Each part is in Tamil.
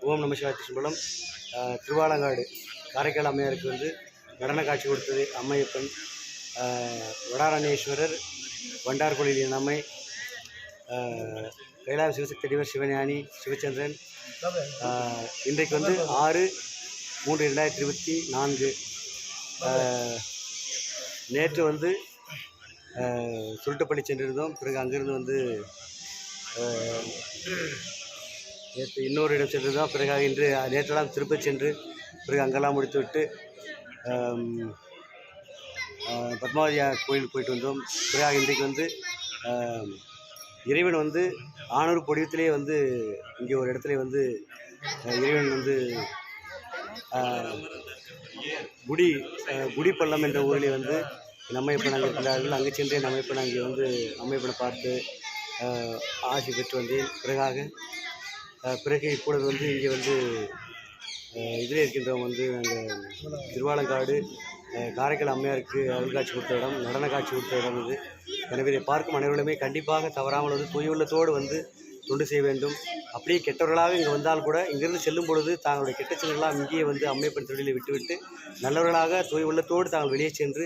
ஓம் நம சிவாய திருச்சம்பலம். திருவாலங்காடு காரைக்கால் அம்மையாருக்கு வந்து நடன காட்சி கொடுத்தது அம்மையப்பன். வடாரண்யேஸ்வரர், வண்டார்கோழியின் அம்மை, கைலாய சிவசக்தி அடிவர் சிவஞானி சிவச்சந்திரன். இன்றைக்கு வந்து 6/3/2024. நேற்று வந்து சுருட்டுப்பள்ளி சென்றிருந்தோம். பிறகு அங்கிருந்து வந்து நேற்று இன்னொரு இடம் சென்றிருந்தோம். பிறகு இன்று நேற்றெல்லாம் திருப்பதி சென்று பிறகு அங்கெல்லாம் முடித்துவிட்டு பத்மாவதியா கோயிலுக்கு போயிட்டு வந்தோம். பிறகு இன்றைக்கு வந்து இறைவன் வந்து ஆனூர் பொடியத்திலே வந்து இங்கே ஒரு இடத்துல வந்து இறைவன் வந்து குடிப்பள்ளம் என்ற ஊரிலே வந்து நம்மையப்பன் அங்கே இருக்கிறார்கள். அங்கே சென்றே நம்மையப்பன் அங்கே வந்து அம்மையப்பனை பார்த்து ஆசி பெற்று வந்தேன். பிறகு இப்பொழுது வந்து இங்கே வந்து இதில் இருக்கின்றவங்க வந்து நாங்கள் திருவாலங்காடு காரைக்கால் அம்மையாருக்கு அருள் காட்சி கொடுத்த இடம், நடன காட்சி கொடுத்த இடம் இது. எனவே இதை பார்க்கும் அனைவருமே கண்டிப்பாக தவறாமல் வந்து தூய உள்ளத்தோடு வந்து தொண்டு செய்ய வேண்டும். அப்படியே கெட்டவர்களாக இங்கே வந்தால் கூட இங்கிருந்து செல்லும் பொழுது தாங்களுடைய கெட்ட செயல்களாக இங்கேயே வந்து அம்மையப்பன் தொழிலை விட்டுவிட்டு நல்லவர்களாக தூய உள்ளத்தோடு தாங்கள் வெளியே சென்று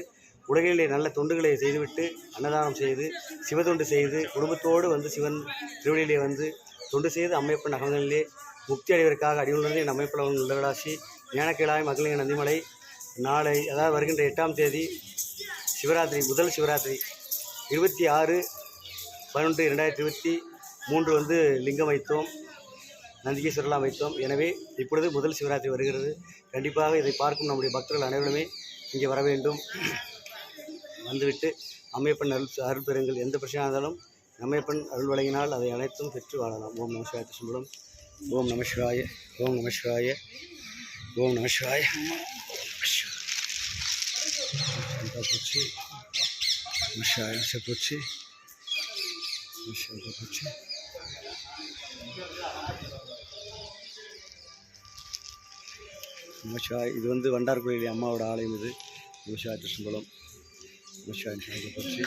உலகிலே நல்ல தொண்டுகளை செய்துவிட்டு அன்னதானம் செய்து சிவத்தொண்டு செய்து குடும்பத்தோடு வந்து சிவன் திருவள்ளியிலே வந்து தொண்டு செய்து அம்மையப்பன் அகங்களிலே முக்தி அடைவதற்காக அடியுள்ளதே நம்மைப்பளவன் உள்ளவராசி ஞானக்கேளாய் மகளிர் நந்திமலை. நாளை அதாவது வருகின்ற 8ஆம் தேதி சிவராத்திரி, முதல் சிவராத்திரி 26/11/2023 வந்து லிங்கம் வைத்தோம், நந்திகேஸ்வரெல்லாம் வைத்தோம். எனவே இப்பொழுது முதல் சிவராத்திரி வருகிறது. கண்டிப்பாக இதை பார்க்கும் நம்முடைய பக்தர்கள் அனைவருமே இங்கே வர வேண்டும். வந்துவிட்டு அம்மையப்பன் அருள் பெறுங்கள். எந்த பிரச்சனையாக இருந்தாலும் நம்மையப்பன் அருள் வழங்கினால் அதை அனைத்தும் பெற்று வாழலாம். ஓம் நம சிவாய திருச்சம்பலம். ஓம் நம சிவாய, ஓம் நம சிவாய, ஓம் நம சிவாய. போச்சு போச்சு போச்சு. நமசிவாய். இது வந்து வண்டார்கோழி அம்மாவோட ஆலயம். இது நமசிவாய திருச்சம்பலம். நமசிவாய போச்சு.